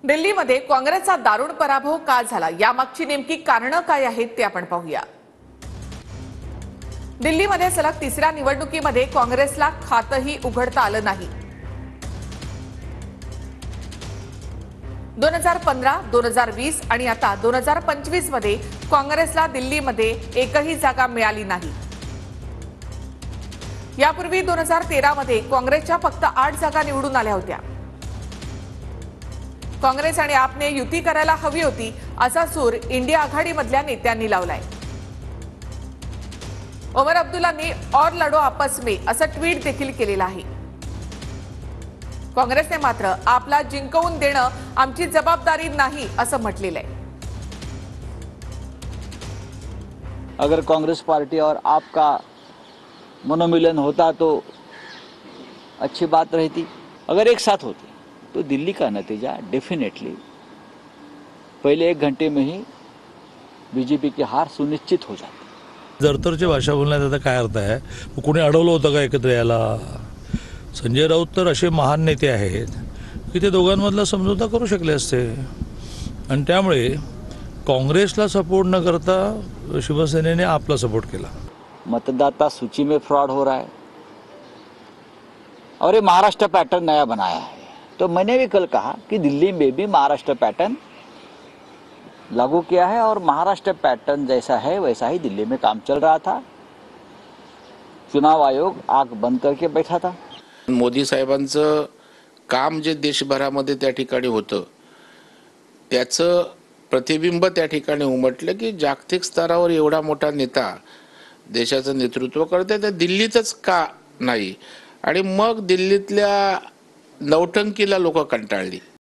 दिल्लीमध्ये काँग्रेसचा दारुण पराभव का झाला, यामागची नेमकी कारणं काय आहेत ते आपण पाहूया। दिल्लीमध्ये सलग तिसऱ्या निवडणुकीमध्ये काँग्रेसला खातही उघडता आलं नाही। 2015, 2020 आणि आता 2025 मध्ये काँग्रेसला दिल्लीमध्ये एकही जागा मिळाली नाही। यापूर्वी 2013 मध्ये काँग्रेसच्या फक्त 8 जागा निवडून आल्या होत्या। काँग्रेस आणि आपने युती करायला हवी होती असा सूर इंडिया आघाडीमधल्या नेत्यांनी लावलाय। ओमर अब्दुल्लांनी और लढो आपस में असं ट्विट देखील केलेलं आहे। काँग्रेसने मात्र आपला जिंकवून देणं आमची जबाबदारी नाही असं म्हटलेलं आहे। अगर कांग्रेस पार्टी और आपका मनोमिलन होता तो अच्छी बात रहती। अगर एक साथ होते तो दिल्ली का नतीजा डेफिनेटली पहले 1 घंटे में ही बीजेपी की हार सुनिश्चित हो जाती। जरतरची भाषा बोलण्यात आता काय अर्थ आहे? कोणी अडवलं होतं का एकत्र यायला? संजय राऊत तर असे महान नेते आहेत की ते दोघांमधला समझोता करू शकले असते आणि त्यामुळे काँग्रेसला सपोर्ट न करता शिवसेनेने आपला सपोर्ट केला। मतदाता सूची में फ्रॉड हो रहा है और ये महाराष्ट्र पैटर्न नया बनाया है। तो मैंने भी कल कहा कि दिल्ली में भी महाराष्ट्र पैटर्न लागू किया है और महाराष्ट्र पैटर्न जैसा है वैसा ही दिल्ली में काम चल रहा था। चुनाव आयोग आंख बंद करके बैठा था। मोदी साहेबांचं काम जे देशभरामध्ये त्या ठिकाणी होतं त्याचं प्रतिबिंब त्या ठिकाणी उमटलं की जागतिक स्तरावर एवढा मोठा नेता देशाचं नेतृत्व करते तर दिल्लीतच का नाही। आणि मग दिल्लीतल्या नौटंकीला लोक कंटाळली।